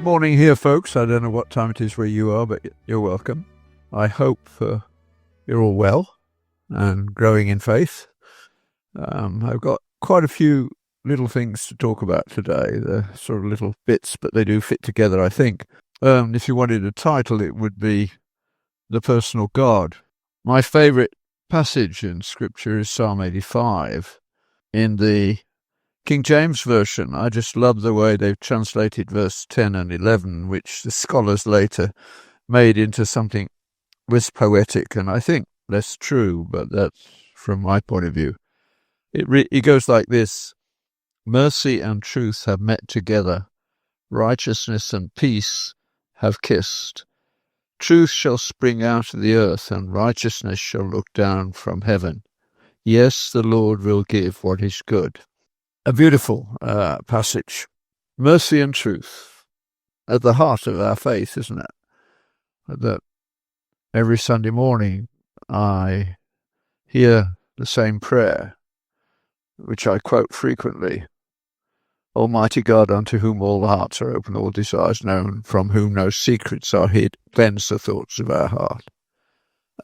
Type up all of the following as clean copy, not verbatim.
morning here, folks. I don't know what time it is where you are, but you're welcome. I hope you're all well and growing in faith. I've got quite a few little things to talk about today. They're sort of little bits, but they do fit together, I think. If you wanted a title, it would be The Personal God. My favourite passage in Scripture is Psalm 85. In the King James Version, I just love the way they've translated verse 10 and 11, which the scholars later made into something less poetic, and I think less true, but that's from my point of view. It goes like this: mercy and truth have met together, righteousness and peace have kissed. Truth shall spring out of the earth, and righteousness shall look down from heaven. Yes, the Lord will give what is good. A beautiful passage. Mercy and truth at the heart of our faith, isn't it? That every Sunday morning I hear the same prayer, which I quote frequently. Almighty God, unto whom all hearts are open, all desires known, from whom no secrets are hid, cleanse the thoughts of our heart.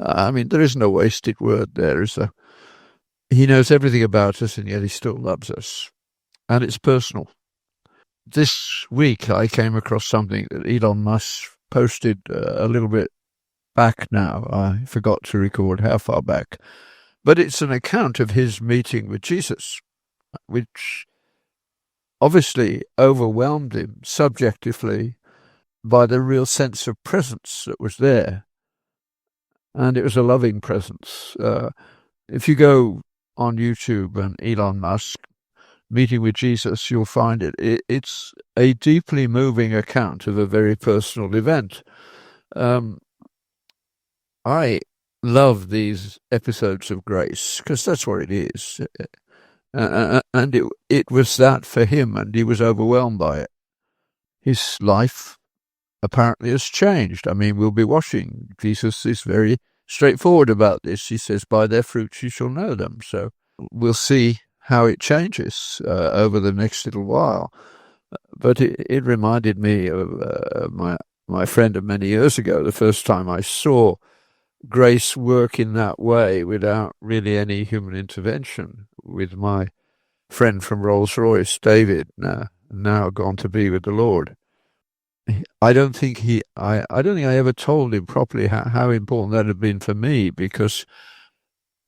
I mean, there is no wasted word there, is there? He knows everything about us, and yet he still loves us. And it's personal. This week I came across something that Elon Musk posted a little bit back now. I forgot to record how far back. But it's an account of his meeting with Jesus, which obviously overwhelmed him subjectively by the real sense of presence that was there. And it was a loving presence. If you go on YouTube and Elon Musk meeting with Jesus, you'll find it's a deeply moving account of a very personal event. I love these episodes of grace because that's what it is. And it was that for him, and he was overwhelmed by it. His life apparently has changed. I mean, we'll be watching. Jesus is very straightforward about this. He says, by their fruits you shall know them. So we'll see how it changes over the next little while. But it reminded me of my friend of many years ago, the first time I saw grace work in that way without really any human intervention, with my friend from Rolls-Royce, David, now gone to be with the Lord. I don't think I ever told him properly how important that had been for me, because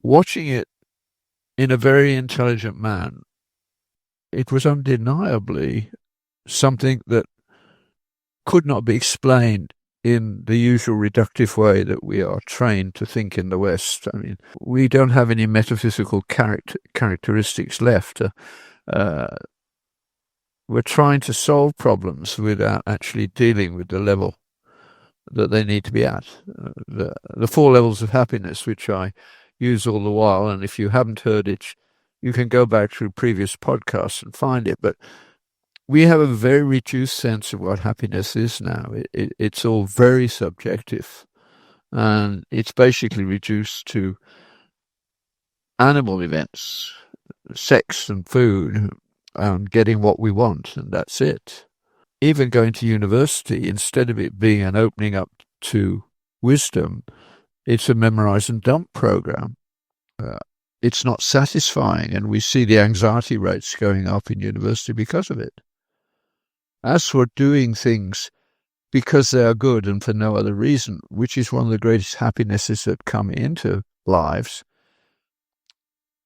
watching it in a very intelligent man, it was undeniably something that could not be explained in the usual reductive way that we are trained to think in the West. I mean, we don't have any metaphysical characteristics left. We're trying to solve problems without actually dealing with the level that they need to be at. The 4 levels of happiness, which I use all the while, and if you haven't heard it, you can go back through previous podcasts and find it. But we have a very reduced sense of what happiness is now. It's all very subjective, and it's basically reduced to animal events, sex and food, and getting what we want, and that's it. Even going to university, instead of it being an opening up to wisdom, it's a memorize and dump program. It's not satisfying, and we see the anxiety rates going up in university because of it. As for doing things because they are good and for no other reason, which is one of the greatest happinesses that come into lives,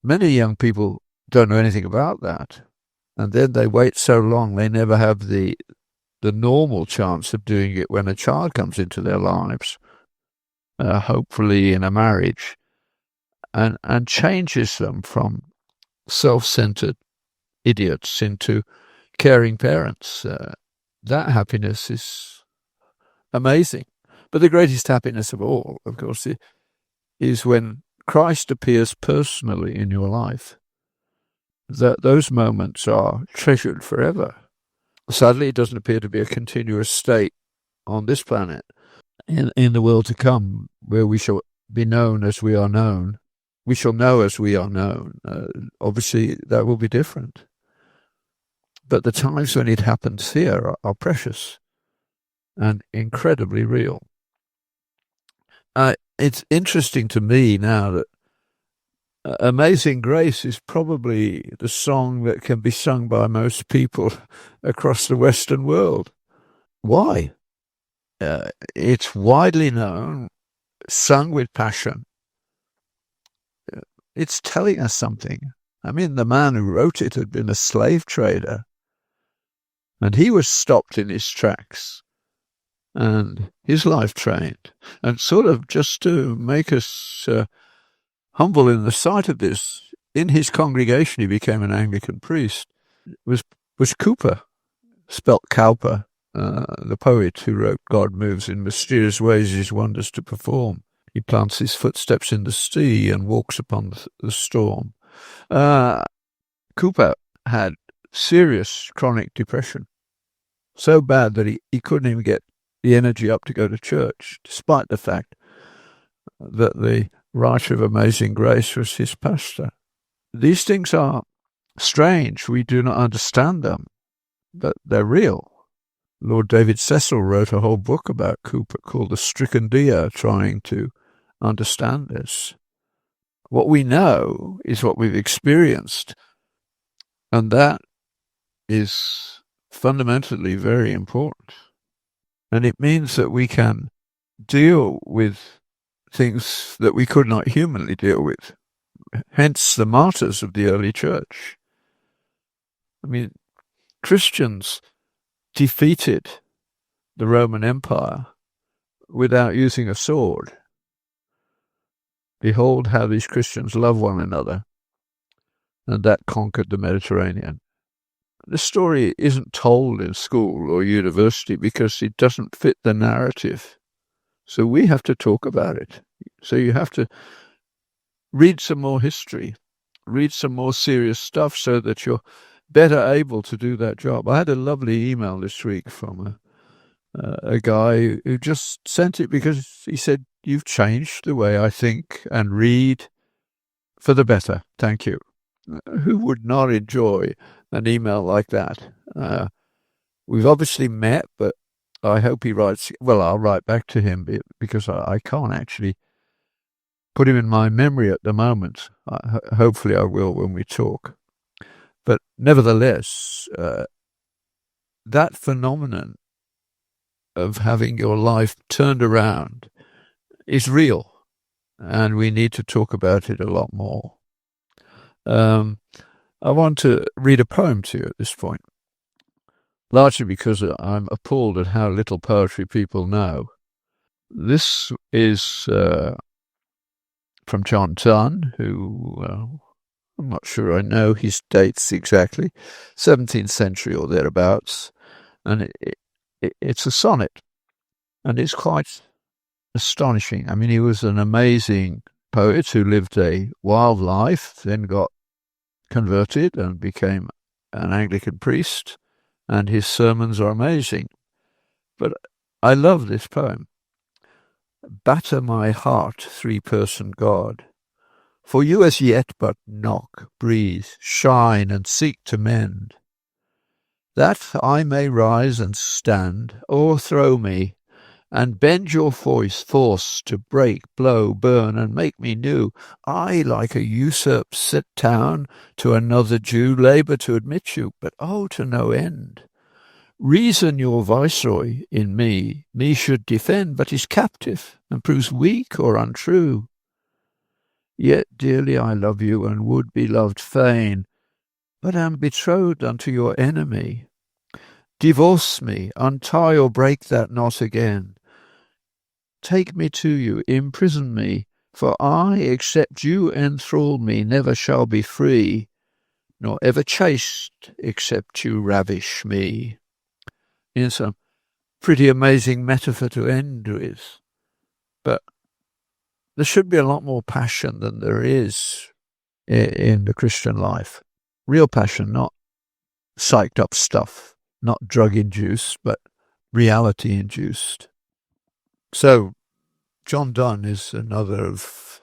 many young people don't know anything about that. And then they wait so long, they never have the normal chance of doing it when a child comes into their lives, hopefully in a marriage, and changes them from self-centered idiots into caring parents. That happiness is amazing. But the greatest happiness of all, of course, is when Christ appears personally in your life. That those moments are treasured forever. Sadly, it doesn't appear to be a continuous state on this planet. In the world to come, where we shall be known as we are known, we shall know as we are known. Obviously, that will be different. But the times when it happens here are precious. and incredibly real. It's interesting to me now that Amazing Grace is probably the song that can be sung by most people across the Western world. Why? It's widely known, sung with passion. It's telling us something. I mean, the man who wrote it had been a slave trader, and he was stopped in his tracks and his life trained. And sort of just to make us humble in the sight of this, in his congregation he became an Anglican priest, was Cowper, spelt Cowper, the poet who wrote God moves in mysterious ways his wonders to perform. He plants his footsteps in the sea and walks upon the storm. Cowper had serious chronic depression, so bad that he couldn't even get the energy up to go to church, despite the fact that the writer of Amazing Grace was his pastor. These things are strange. We do not understand them, but they're real. Lord David Cecil wrote a whole book about Cowper called The Stricken Deer, trying to understand this. What we know is what we've experienced, and that is fundamentally very important. And it means that we can deal with things that we could not humanly deal with. Hence the martyrs of the early church. I mean, Christians defeated the Roman Empire without using a sword. Behold how these Christians love one another. And that conquered the Mediterranean. The story isn't told in school or university because it doesn't fit the narrative. So we have to talk about it. So you have to read some more history, read some more serious stuff so that you're better able to do that job. I had a lovely email this week from a guy who just sent it because he said, "You've changed the way I think and read for the better. Thank you." Who would not enjoy an email like that? We've obviously met, but I hope he writes. Well, I'll write back to him because I can't actually put him in my memory at the moment. Hopefully I will when we talk. But nevertheless, that phenomenon of having your life turned around is real, and we need to talk about it a lot more. I want to read a poem to you at this point, largely because I'm appalled at how little poetry people know. This is from John Donne, who I'm not sure I know his dates exactly, 17th century or thereabouts, and it's a sonnet, and it's quite astonishing. I mean, he was an amazing poet who lived a wild life, then got converted and became an Anglican priest, and his sermons are amazing. But I love this poem. Batter my heart, three-person God, for you as yet but knock, breathe, shine, and seek to mend. That I may rise and stand, o'erthrow me, and bend your force to break, blow, burn, and make me new. I, like a usurped set town to another Jew, labour to admit you, but oh, to no end. Reason your viceroy in me should defend, but is captive, and proves weak or untrue. Yet dearly I love you, and would be loved fain, but am betrothed unto your enemy. Divorce me, untie or break that knot again. Take me to you, imprison me, for I, except you enthrall me, never shall be free, nor ever chaste, except you ravish me. It's a pretty amazing metaphor to end with, but there should be a lot more passion than there is in the Christian life. Real passion, not psyched up stuff, not drug-induced, but reality-induced. So, John Donne is another of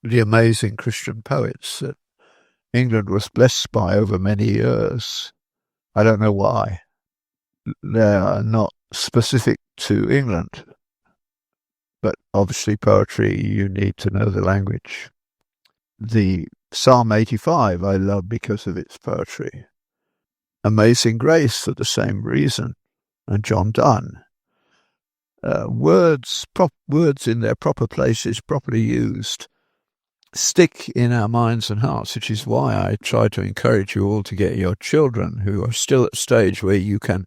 the amazing Christian poets that England was blessed by over many years. I don't know why. There are not specific to England. But obviously poetry, you need to know the language. The Psalm 85 I love because of its poetry. Amazing Grace for the same reason. And John Donne. Words in their proper places, properly used, stick in our minds and hearts, which is why I try to encourage you all to get your children who are still at a stage where you can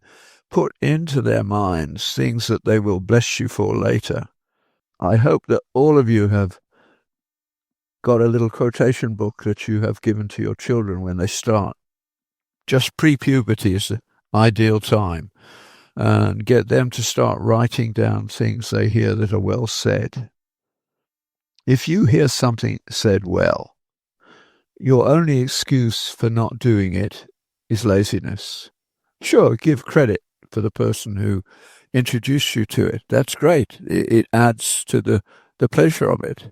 put into their minds things that they will bless you for later. I hope that all of you have got a little quotation book that you have given to your children when they start. Just pre-puberty is the ideal time. And get them to start writing down things they hear that are well said. If you hear something said well, your only excuse for not doing it is laziness. Sure, give credit for the person who introduced you to it. That's great. It adds to the pleasure of it.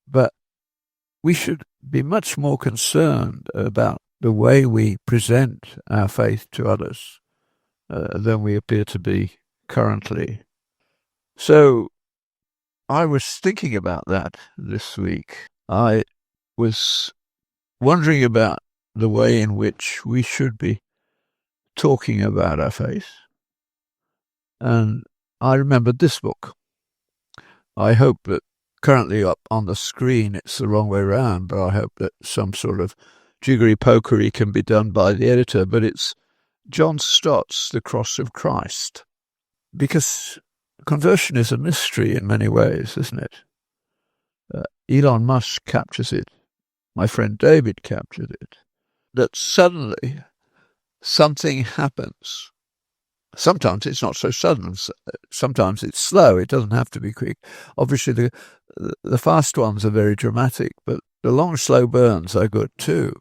But we should be much more concerned about the way we present our faith to others than we appear to be currently. So I was thinking about that this week. I was wondering about the way in which we should be talking about our faith. And I remembered this book. I hope that currently up on the screen it's the wrong way around, but I hope that some sort of jiggery-pokery can be done by the editor. But it's John Stott's The Cross of Christ, because conversion is a mystery in many ways, isn't it? Elon Musk captures it. My friend David captured it. That suddenly something happens. Sometimes it's not so sudden. Sometimes it's slow. It doesn't have to be quick. Obviously, the fast ones are very dramatic, but the long, slow burns are good too.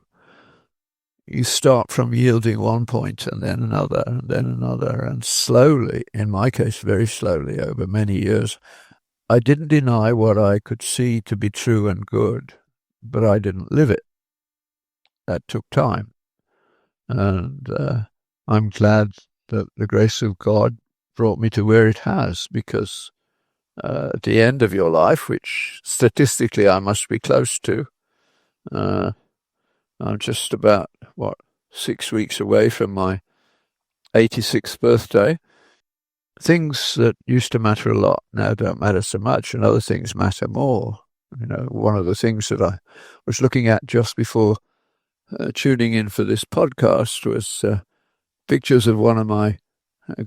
You start from yielding one point and then another and then another, and slowly, in my case very slowly over many years, I didn't deny what I could see to be true and good, but I didn't live it. That took time. And I'm glad that the grace of God brought me to where it has, because at the end of your life, which statistically I must be close to, I'm just about, 6 weeks away from my 86th birthday. Things that used to matter a lot now don't matter so much, and other things matter more. One of the things that I was looking at just before tuning in for this podcast was pictures of one of my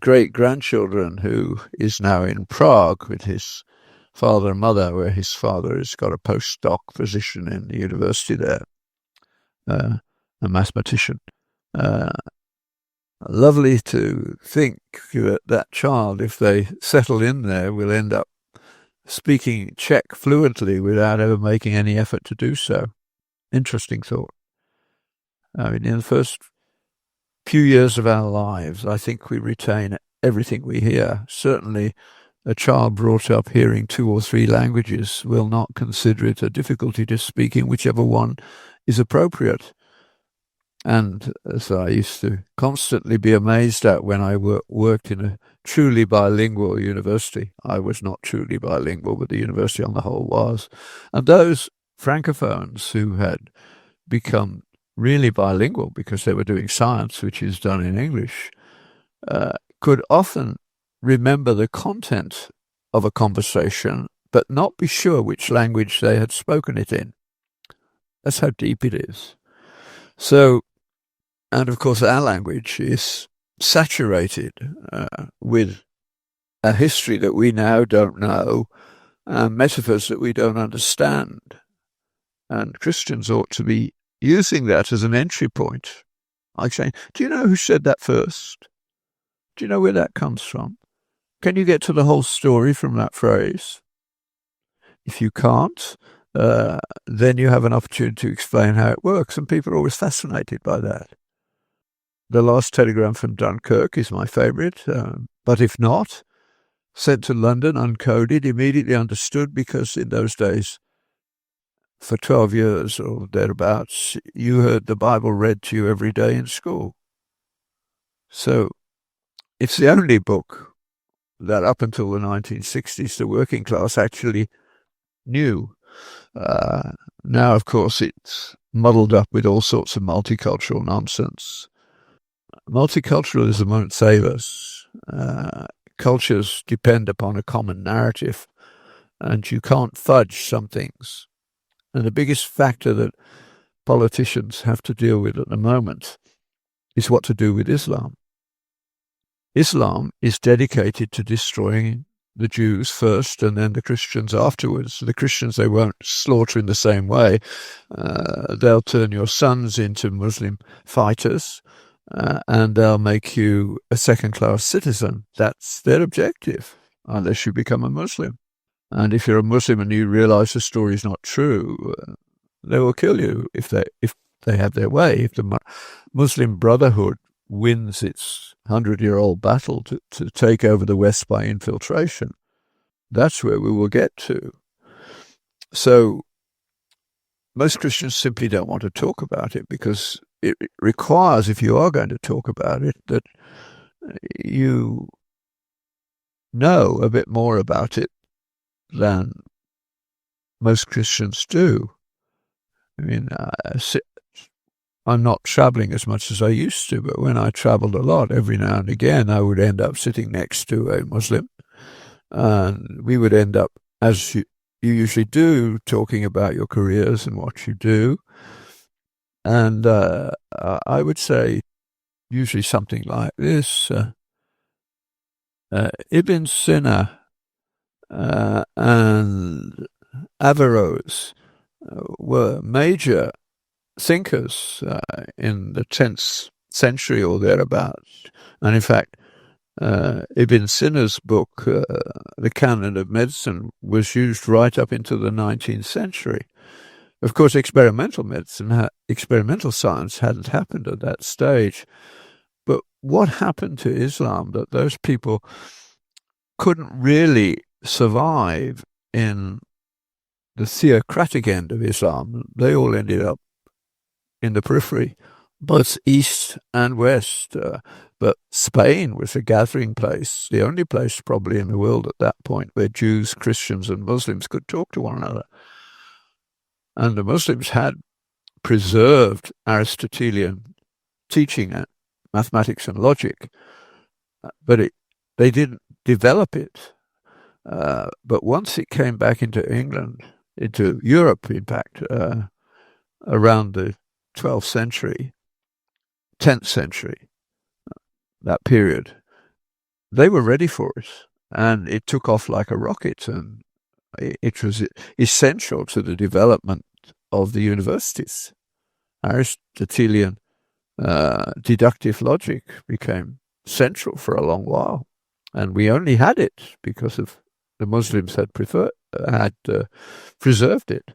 great-grandchildren who is now in Prague with his father and mother, where his father has got a postdoc position in the university there. A mathematician. Lovely to think that that child, if they settle in there, will end up speaking Czech fluently without ever making any effort to do so. Interesting thought. I mean, in the first few years of our lives, I think we retain everything we hear. Certainly, a child brought up hearing 2 or 3 languages will not consider it a difficulty to speak in whichever one is appropriate. And as I used to constantly be amazed at when I worked in a truly bilingual university. I was not truly bilingual, but the university on the whole was. And those francophones who had become really bilingual because they were doing science, which is done in English, could often remember the content of a conversation, but not be sure which language they had spoken it in. That's how deep it is. So, and of course our language is saturated with a history that we now don't know, metaphors that we don't understand. And Christians ought to be using that as an entry point. Like saying, do you know who said that first? Do you know where that comes from? Can you get to the whole story from that phrase? If you can't, then you have an opportunity to explain how it works, and people are always fascinated by that. The Last Telegram from Dunkirk is my favourite, but if not, sent to London, uncoded, immediately understood, because in those days, for 12 years or thereabouts, you heard the Bible read to you every day in school. So it's the only book that up until the 1960s the working class actually knew. Now, of course, it's muddled up with all sorts of multicultural nonsense. Multiculturalism won't save us. Cultures depend upon a common narrative, and you can't fudge some things. And the biggest factor that politicians have to deal with at the moment is what to do with Islam. Islam is dedicated to destroying the Jews first and then the Christians afterwards. The Christians they won't slaughter in the same way. They'll turn your sons into Muslim fighters and they'll make you a second-class citizen. That's their objective, unless you become a Muslim. And if you're a Muslim and you realize the story is not true, they will kill you if they have their way. If the Muslim Brotherhood wins its 100-year-old battle to take over the West by infiltration, that's where we will get to. So most Christians simply don't want to talk about it because it requires, if you are going to talk about it, that you know a bit more about it than most Christians do. I mean, I'm not traveling as much as I used to, but when I traveled a lot, every now and again, I would end up sitting next to a Muslim, and we would end up, as you usually do, talking about your careers and what you do. And I would say usually something like this. Ibn Sina and Averroes were major thinkers in the 10th century or thereabouts. And in fact, Ibn Sina's book, The Canon of Medicine, was used right up into the 19th century. Of course, experimental science hadn't happened at that stage. But what happened to Islam that those people couldn't really survive in the theocratic end of Islam? They all ended up in the periphery, both east and west. But Spain was a gathering place, the only place probably in the world at that point where Jews, Christians, and Muslims could talk to one another. And the Muslims had preserved Aristotelian teaching at mathematics and logic, but they didn't develop it. But once it came back into England, into Europe, in fact, around the 12th century, 10th century, that period, they were ready for it. And it took off like a rocket, and it was essential to the development of the universities. Aristotelian deductive logic became central for a long while. And we only had it because of the Muslims had preserved it.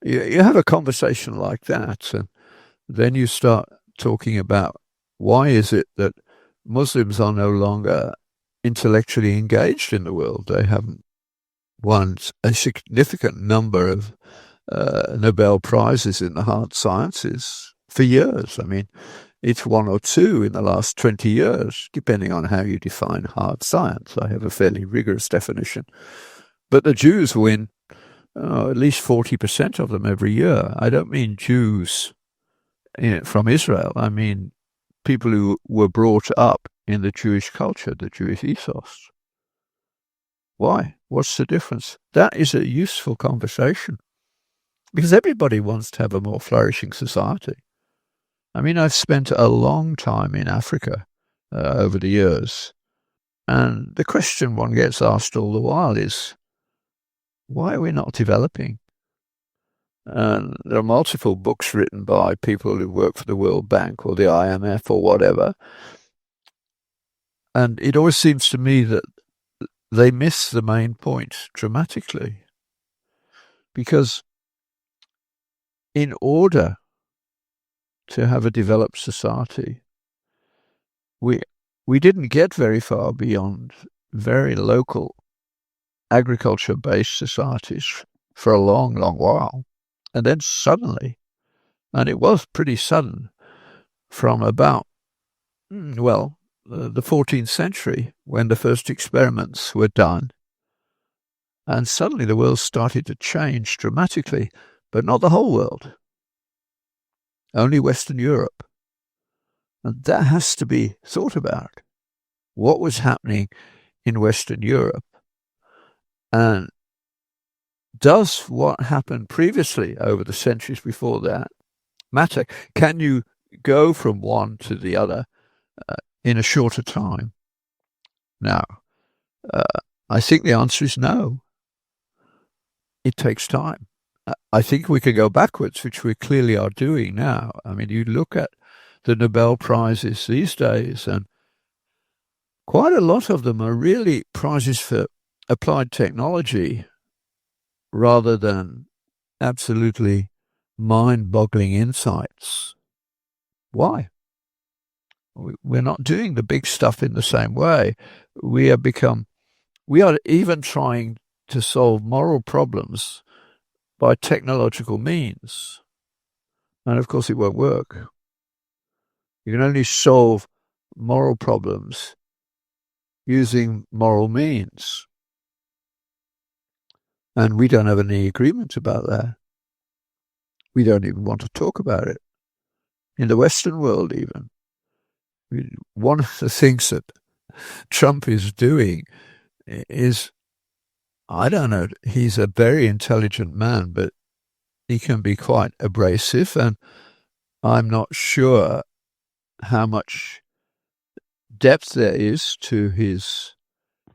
You have a conversation like that, and then you start talking about why is it that Muslims are no longer intellectually engaged in the world. They haven't won a significant number of Nobel Prizes in the hard sciences for years. I mean, it's one or two in the last 20 years, depending on how you define hard science. I have a fairly rigorous definition. But the Jews win at least 40% of them every year. I don't mean Jews from Israel. I mean people who were brought up in the Jewish culture, the Jewish ethos. Why? What's the difference? That is a useful conversation because everybody wants to have a more flourishing society. I mean, I've spent a long time in Africa over the years, and the question one gets asked all the while is, why are we not developing? And there are multiple books written by people who work for the World Bank or the IMF or whatever, and it always seems to me that they miss the main point dramatically. Because in order to have a developed society, we didn't get very far beyond very local agriculture-based societies for a long, long while. And then suddenly, and it was pretty sudden, from about, the 14th century when the first experiments were done. And suddenly the world started to change dramatically, but not the whole world, only Western Europe. And that has to be thought about. What was happening in Western Europe? And does what happened previously over the centuries before that matter? Can you go from one to the other in a shorter time? Now, I think the answer is no. It takes time. I think we can go backwards, which we clearly are doing now. I mean, you look at the Nobel Prizes these days, and quite a lot of them are really prizes for applied technology rather than absolutely mind-boggling insights. Why? We're not doing the big stuff in the same way. We are even trying to solve moral problems by technological means. And of course it won't work. You can only solve moral problems using moral means. And we don't have any agreement about that. We don't even want to talk about it. In the Western world even. One of the things that Trump is doing is, I don't know, he's a very intelligent man, but he can be quite abrasive, and I'm not sure how much depth there is to his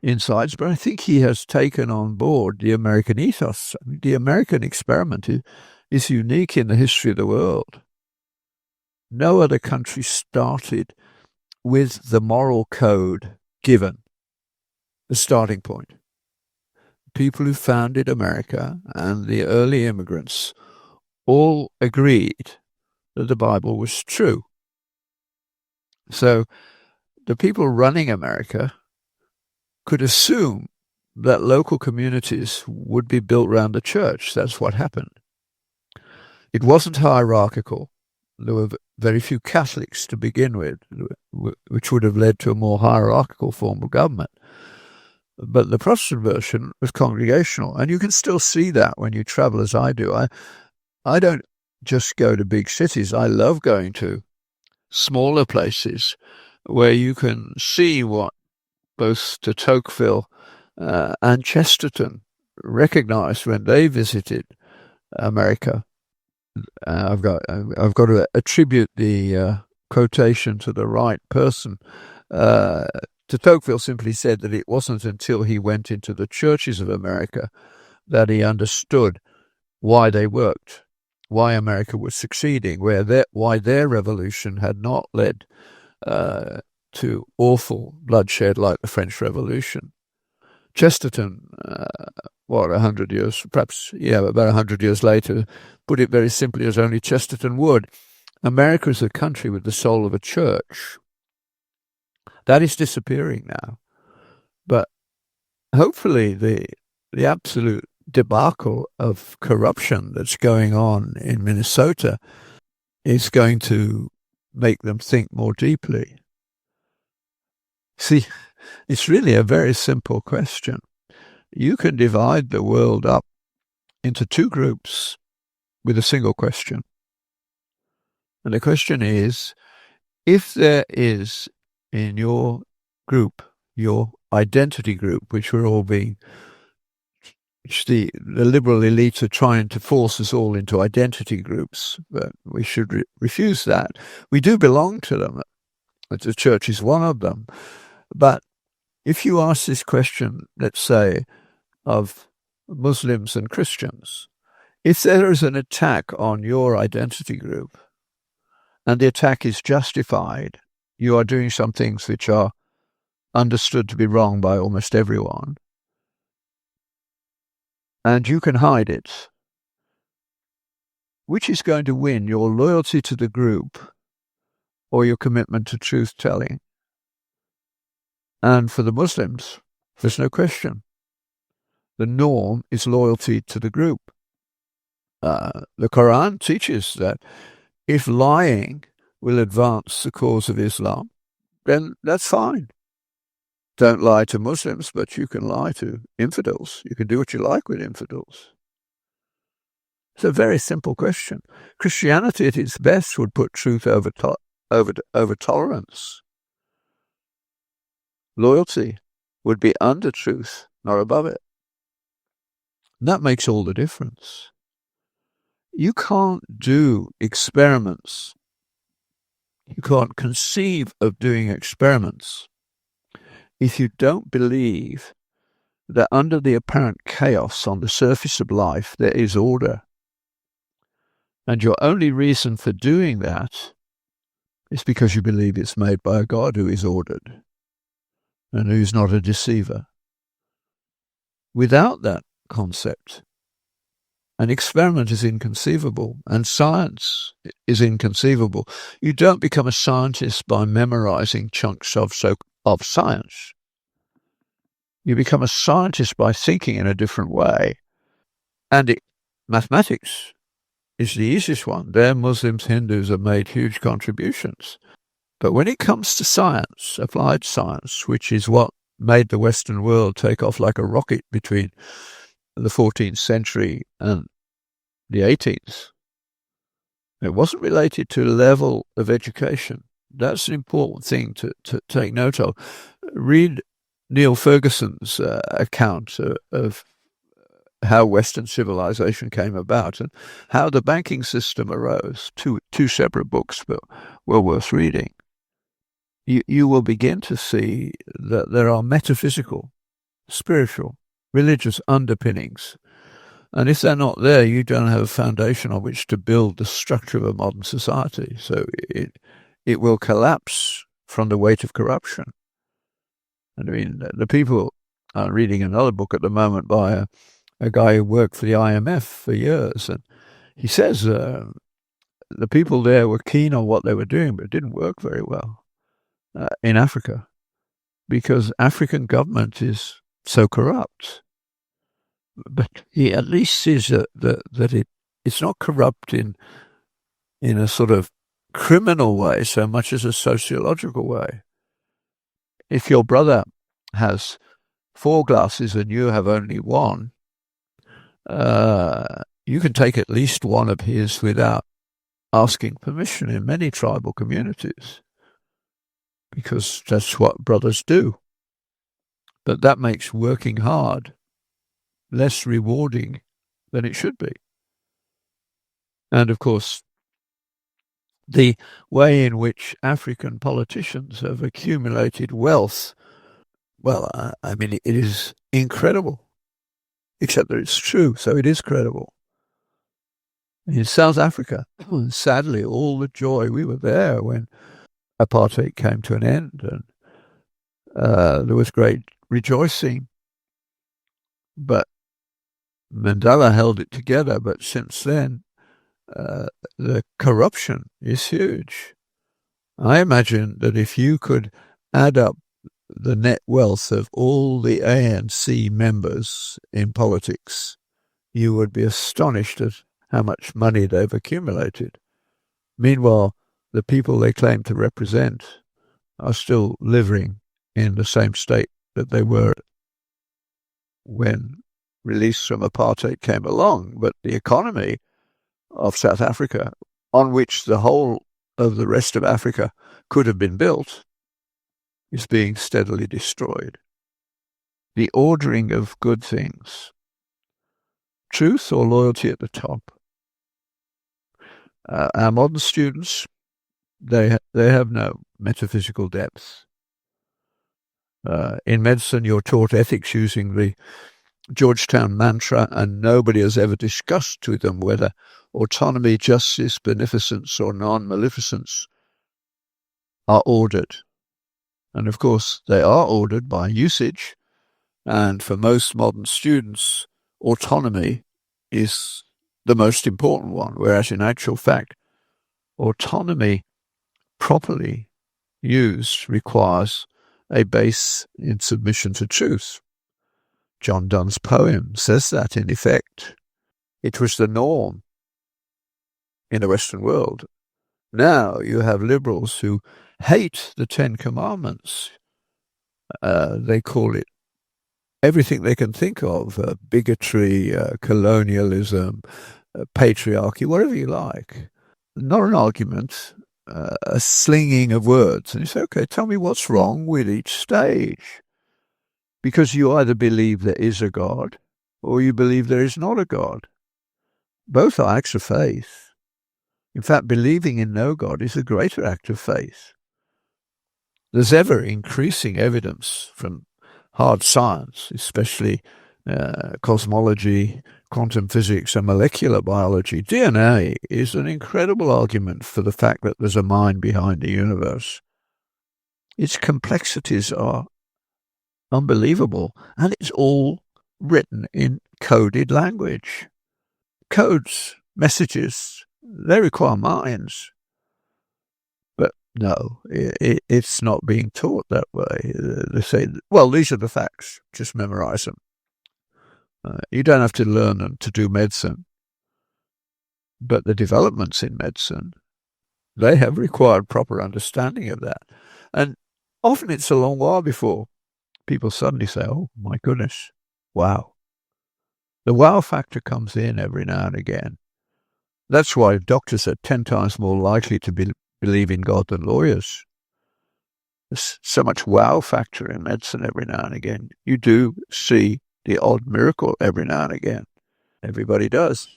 insights, but I think he has taken on board the American ethos. I mean, the American experiment is unique in the history of the world. No other country started with the moral code given, the starting point. People who founded America and the early immigrants all agreed that the Bible was true. So the people running America could assume that local communities would be built around the church. That's what happened. It wasn't hierarchical. There were very few Catholics to begin with, which would have led to a more hierarchical form of government. But the Protestant version was congregational, and you can still see that when you travel as I do. I don't just go to big cities. I love going to smaller places where you can see what both de Tocqueville and Chesterton recognized when they visited America. I've got to attribute the quotation to the right person. De Tocqueville simply said that it wasn't until he went into the churches of America that he understood why they worked, why America was succeeding, why their revolution had not led to awful bloodshed like the French Revolution. Chesterton, 100 years, perhaps, about 100 years later, put it very simply as only Chesterton would. America is a country with the soul of a church. That is disappearing now. But hopefully the absolute debacle of corruption that's going on in Minnesota is going to make them think more deeply. See, it's really a very simple question. You can divide the world up into two groups with a single question. And the question is, if there is in your group, your identity group, which the liberal elites are trying to force us all into identity groups, but we should refuse that. We do belong to them. The church is one of them. But if you ask this question, let's say, of Muslims and Christians, if there is an attack on your identity group and the attack is justified, you are doing some things which are understood to be wrong by almost everyone, and you can hide it, which is going to win, your loyalty to the group or your commitment to truth-telling? And for the Muslims, there's no question. The norm is loyalty to the group. The Quran teaches that if lying will advance the cause of Islam, then that's fine. Don't lie to Muslims, but you can lie to infidels. You can do what you like with infidels. It's a very simple question. Christianity at its best would put truth over tolerance. Loyalty would be under truth, not above it. And that makes all the difference. You can't do experiments. You can't conceive of doing experiments if you don't believe that under the apparent chaos on the surface of life there is order. And your only reason for doing that is because you believe it's made by a God who is ordered and who's not a deceiver. Without that concept, an experiment is inconceivable and science is inconceivable. You don't become a scientist by memorizing chunks of science. You become a scientist by thinking in a different way. And mathematics is the easiest one. There, Muslims, Hindus have made huge contributions. But when it comes to science, applied science, which is what made the Western world take off like a rocket between the 14th century and the 18th, it wasn't related to level of education. That's an important thing to take note of. Read Neil Ferguson's account of how Western civilization came about and how the banking system arose. Two separate books, but well worth reading. You will begin to see that there are metaphysical, spiritual, religious underpinnings. And if they're not there, you don't have a foundation on which to build the structure of a modern society. So it will collapse from the weight of corruption. And I mean, the people are reading another book at the moment by a guy who worked for the IMF for years. And he says the people there were keen on what they were doing, but it didn't work very well in Africa because African government is so corrupt. But he at least sees that it's not corrupt in a sort of criminal way so much as a sociological way. If your brother has 4 glasses and you have only 1, you can take at least one of his without asking permission in many tribal communities, because that's what brothers do. But that makes working hard less rewarding than it should be. And of course, the way in which African politicians have accumulated wealth, well, I mean, it is incredible, except that it's true, so it is credible. In South Africa, sadly, all the joy, we were there when apartheid came to an end, and there was great rejoicing, but Mandela held it together. But since then, the corruption is huge. I imagine that if you could add up the net wealth of all the ANC members in politics, you would be astonished at how much money they've accumulated. Meanwhile, the people they claim to represent are still living in the same state that they were when release from apartheid came along. But the economy of South Africa, on which the whole of the rest of Africa could have been built, is being steadily destroyed. The ordering of good things, truth or loyalty at the top. Our modern students, they have no metaphysical depth. In medicine, you're taught ethics using the Georgetown mantra, and nobody has ever discussed with them whether autonomy, justice, beneficence, or non-maleficence are ordered. And of course, they are ordered by usage. And for most modern students, autonomy is the most important one, whereas in actual fact, autonomy properly used requires a base in submission to truth. John Donne's poem says that, in effect. It was the norm in the Western world Now you have liberals who hate the Ten Commandments. They call it everything they can think of, bigotry, colonialism, patriarchy, whatever you like. Not an argument, a slinging of words. And you say, okay, tell me what's wrong with each stage. Because you either believe there is a God or you believe there is not a God. Both are acts of faith. In fact, believing in no God is a greater act of faith. There's ever increasing evidence from hard science, especially cosmology, quantum physics, and molecular biology. DNA is an incredible argument for the fact that there's a mind behind the universe. Its complexities are unbelievable, and it's all written in coded language. Codes, messages, they require minds. But no, it's not being taught that way. They say, well, these are the facts, just memorize them. You don't have to learn them to do medicine. But the developments in medicine, they have required proper understanding of that. And often it's a long while before people suddenly say, oh, my goodness, wow. The wow factor comes in every now and again. That's why doctors are 10 times more likely to believe in God than lawyers. There's so much wow factor in medicine every now and again. You do see the odd miracle every now and again. Everybody does.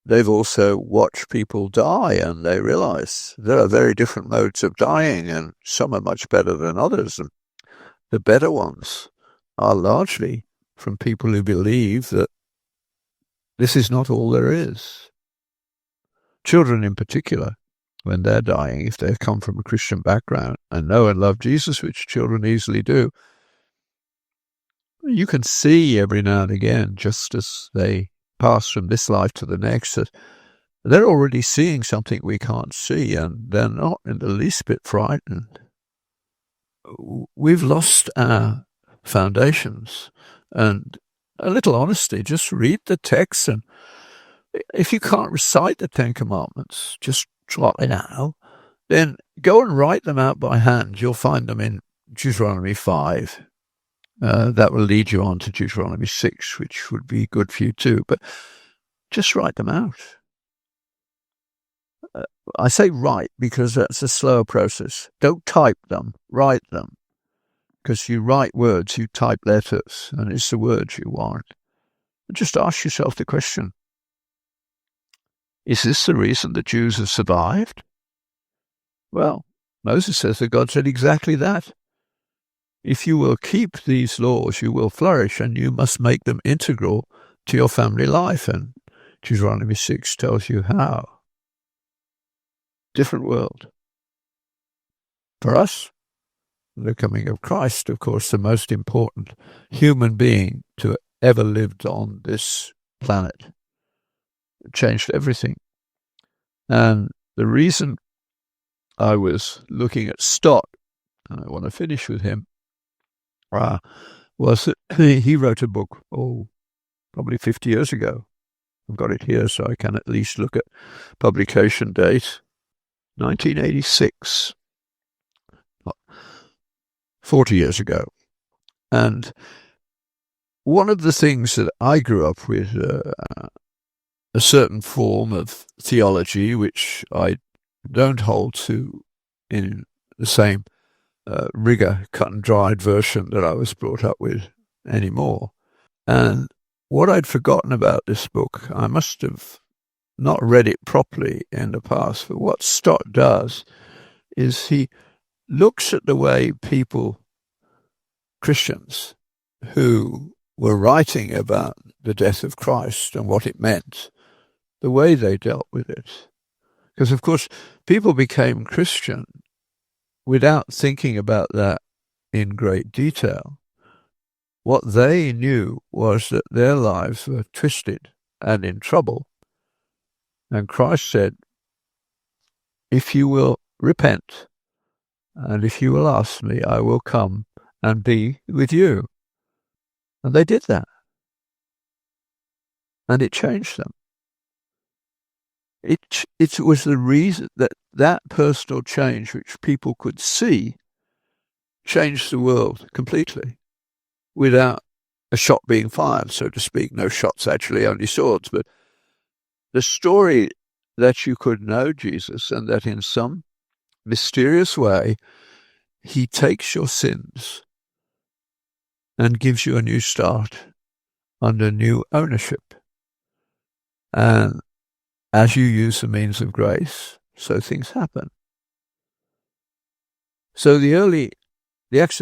They've also watched people die, and they realize there are very different modes of dying, and some are much better than others. And the better ones are largely from people who believe that this is not all there is. Children in particular, when they're dying, if they come from a Christian background and know and love Jesus, which children easily do, you can see every now and again, just as they pass from this life to the next, that they're already seeing something we can't see, and they're not in the least bit frightened. We've lost our foundations, and a little honesty, just read the text, and if you can't recite the Ten Commandments, just drop it out, then go and write them out by hand. You'll find them in Deuteronomy 5. That will lead you on to Deuteronomy 6, which would be good for you too. But just write them out. I say write because that's a slower process. Don't type them, write them. Because you write words, you type letters, and it's the words you want. Just ask yourself the question, is this the reason the Jews have survived? Well, Moses says that God said exactly that. If you will keep these laws, you will flourish, and you must make them integral to your family life. And Deuteronomy 6 tells you how. Different world. For us, the coming of Christ, of course, the most important human being to ever lived on this planet. It changed everything. And the reason I was looking at Stott, and I want to finish with him, was that he wrote a book, probably 50 years ago. I've got it here, so I can at least look at publication date, 1986, 40 years ago. And one of the things that I grew up with, a certain form of theology, which I don't hold to in the same rigor, cut and dried version that I was brought up with anymore. And what I'd forgotten about this book, I must have not read it properly in the past, but what Stott does is he looks at the way people, Christians, who were writing about the death of Christ and what it meant, the way they dealt with it. Because, of course, people became Christian without thinking about that in great detail. What they knew was that their lives were twisted and in trouble. And Christ said, if you will repent, and if you will ask me, I will come and be with you. And they did that. And it changed them. It was the reason that that personal change, which people could see, changed the world completely without a shot being fired, so to speak. No shots, actually, only swords. But the story that you could know Jesus and that in some mysterious way he takes your sins and gives you a new start under new ownership. And as you use the means of grace, so things happen. So the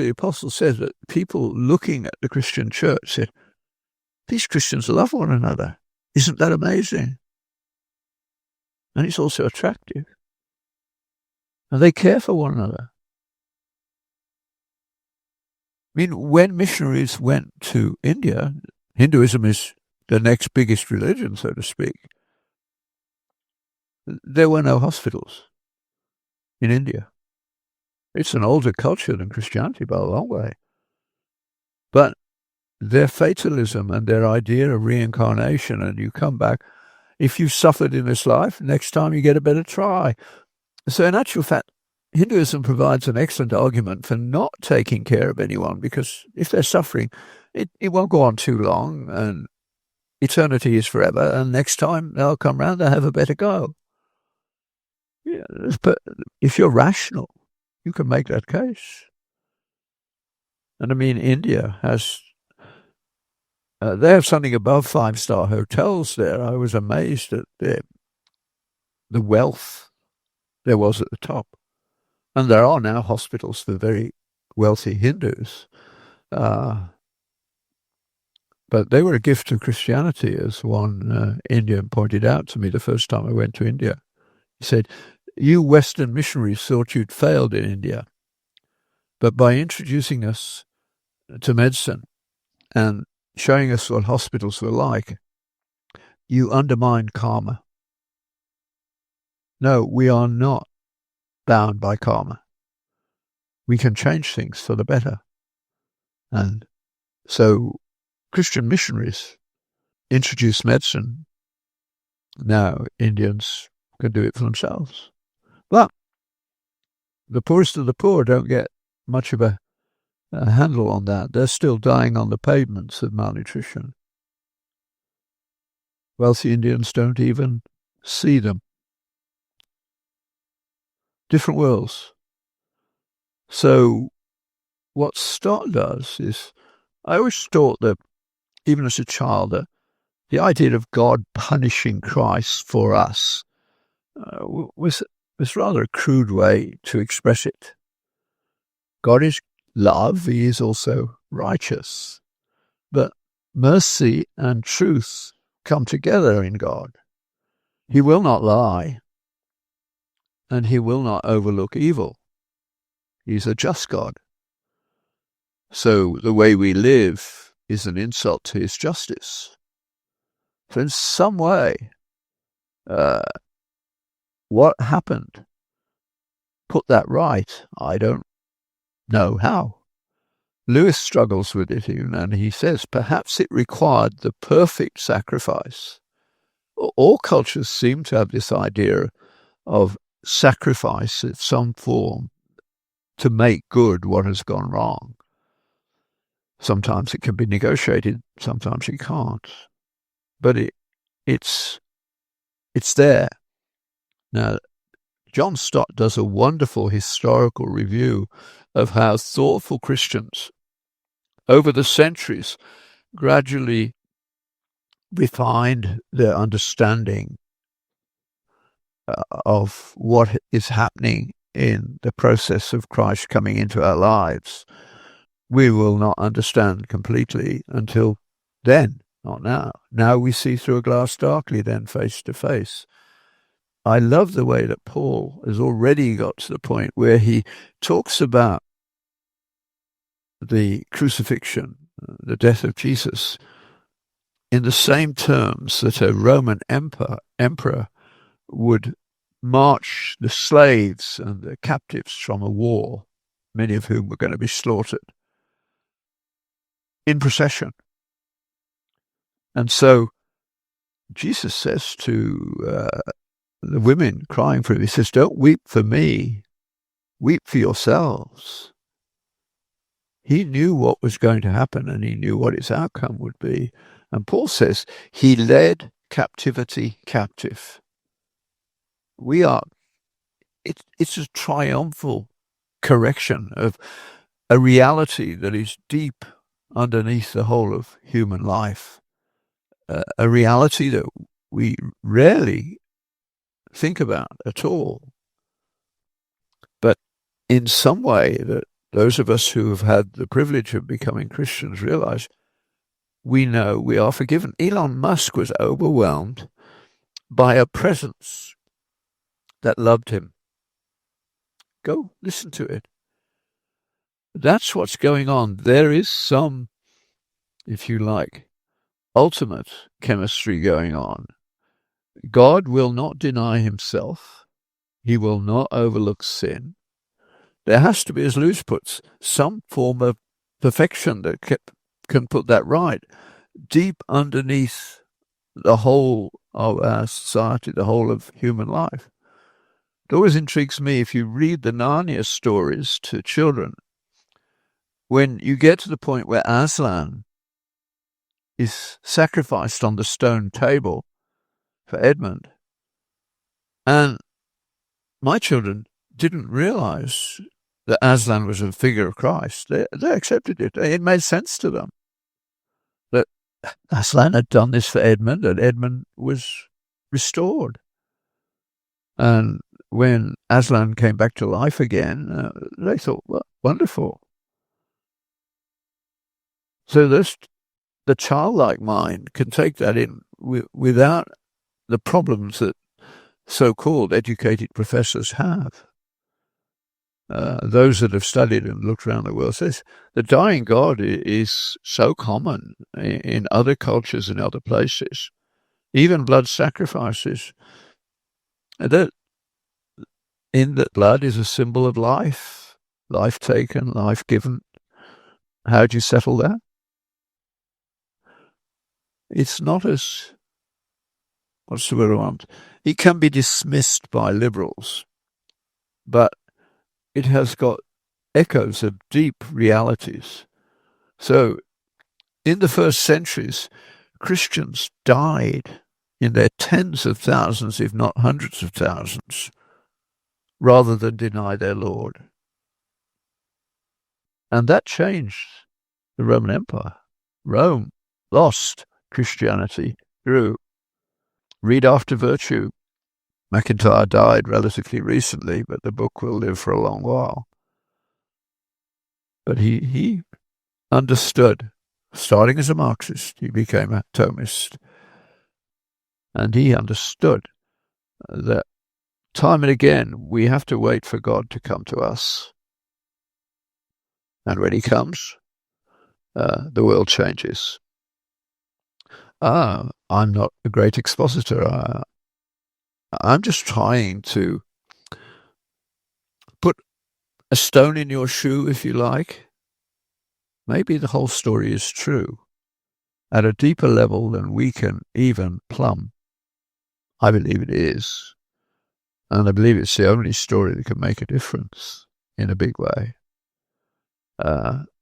apostle says that people looking at the Christian church said, these Christians love one another. Isn't that amazing? And it's also attractive. And they care for one another. I mean, when missionaries went to India, Hinduism is the next biggest religion, so to speak. There were no hospitals in India. It's an older culture than Christianity by a long way. But their fatalism and their idea of reincarnation, and you come back, if you suffered in this life, next time you get a better try. So in actual fact, Hinduism provides an excellent argument for not taking care of anyone, because if they're suffering, it won't go on too long, and eternity is forever, and next time they'll come round, they'll have a better go. Yeah, but if you're rational, you can make that case. And I mean, India has, they have something above 5-star hotels there. I was amazed at the wealth there was at the top. And there are now hospitals for very wealthy Hindus. But they were a gift to Christianity, as one Indian pointed out to me the first time I went to India. He said, you Western missionaries thought you'd failed in India, but by introducing us to medicine and showing us what hospitals were like, you undermined karma. No, we are not bound by karma. We can change things for the better. And so Christian missionaries introduced medicine. Now Indians can do it for themselves. But the poorest of the poor don't get much of a handle on that. They're still dying on the pavements of malnutrition. Wealthy Indians don't even see them. Different worlds. So what Stott does is, I always thought that, even as a child, that the idea of God punishing Christ for us was rather a crude way to express it. God is love, he is also righteous. But mercy and truth come together in God. He will not lie, and he will not overlook evil. He's a just God. So the way we live is an insult to his justice. So in some way, what happened put that right? I don't know how. Lewis struggles with it, and he says perhaps it required the perfect sacrifice. All cultures seem to have this idea of sacrifice in some form to make good what has gone wrong. Sometimes it can be negotiated, sometimes it can't. But it's there. Now, John Stott does a wonderful historical review of how thoughtful Christians over the centuries gradually refined their understanding of what is happening in the process of Christ coming into our lives. We will not understand completely until then, not now. Now we see through a glass darkly, then face to face. I love the way that Paul has already got to the point where he talks about the crucifixion, the death of Jesus, in the same terms that a Roman emperor would march the slaves and the captives from a war, many of whom were going to be slaughtered, in procession. And so Jesus says to the women crying for him. He says, don't weep for me, weep for yourselves. He knew what was going to happen, and he knew what its outcome would be. And Paul says, he led captivity captive. It's a triumphal correction of a reality that is deep underneath the whole of human life, a reality that we rarely think about at all. But in some way, that those of us who have had the privilege of becoming Christians realize we know we are forgiven. Elon Musk was overwhelmed by a presence that loved him. Go listen to it. That's what's going on. There is some, if you like, ultimate chemistry going on. God will not deny himself. He will not overlook sin. There has to be, as Lewis puts, some form of perfection that can put that right. Deep underneath the whole of our society, the whole of human life. It always intrigues me, if you read the Narnia stories to children, when you get to the point where Aslan is sacrificed on the stone table for Edmund, and my children didn't realize that Aslan was a figure of Christ. They accepted it. It made sense to them that Aslan had done this for Edmund, and Edmund was restored. And when Aslan came back to life again, they thought, well, wonderful. So the childlike mind can take that in without the problems that so-called educated professors have. Those that have studied and looked around the world says the dying God is so common in other cultures and other places, even blood sacrifices. That in that blood is a symbol of life taken, life given. How do you settle that? It's not as, what's the word I want? It can be dismissed by liberals, but it has got echoes of deep realities. So in the first centuries, Christians died in their tens of thousands, if not hundreds of thousands, rather than deny their Lord. And that changed the Roman Empire. Rome lost, Christianity grew. Read After Virtue. MacIntyre died relatively recently, but the book will live for a long while. But he understood, starting as a Marxist, he became a Thomist. And he understood that time and again we have to wait for God to come to us. And when he comes, the world changes. I'm not a great expositor. I'm just trying to put a stone in your shoe, if you like. Maybe the whole story is true at a deeper level than we can even plumb. I believe it is. And I believe it's the only story that can make a difference in a big way.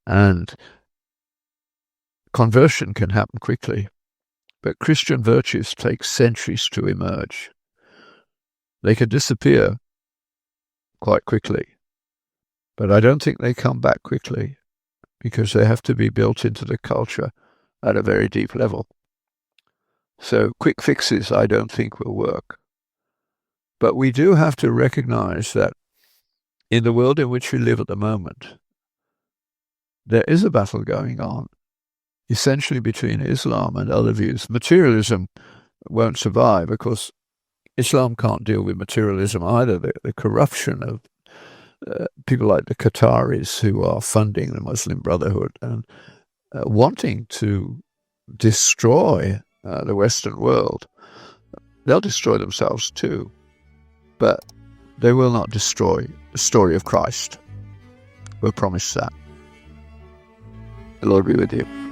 And conversion can happen quickly, but Christian virtues take centuries to emerge. They can disappear quite quickly, but I don't think they come back quickly because they have to be built into the culture at a very deep level. So quick fixes I don't think will work. But we do have to recognize that in the world in which we live at the moment, there is a battle going on, essentially between Islam and other views. Materialism won't survive. Of course, Islam can't deal with materialism either. The corruption of people like the Qataris who are funding the Muslim Brotherhood and wanting to destroy the Western world. They'll destroy themselves too, but they will not destroy the story of Christ. We're promised that. The Lord be with you.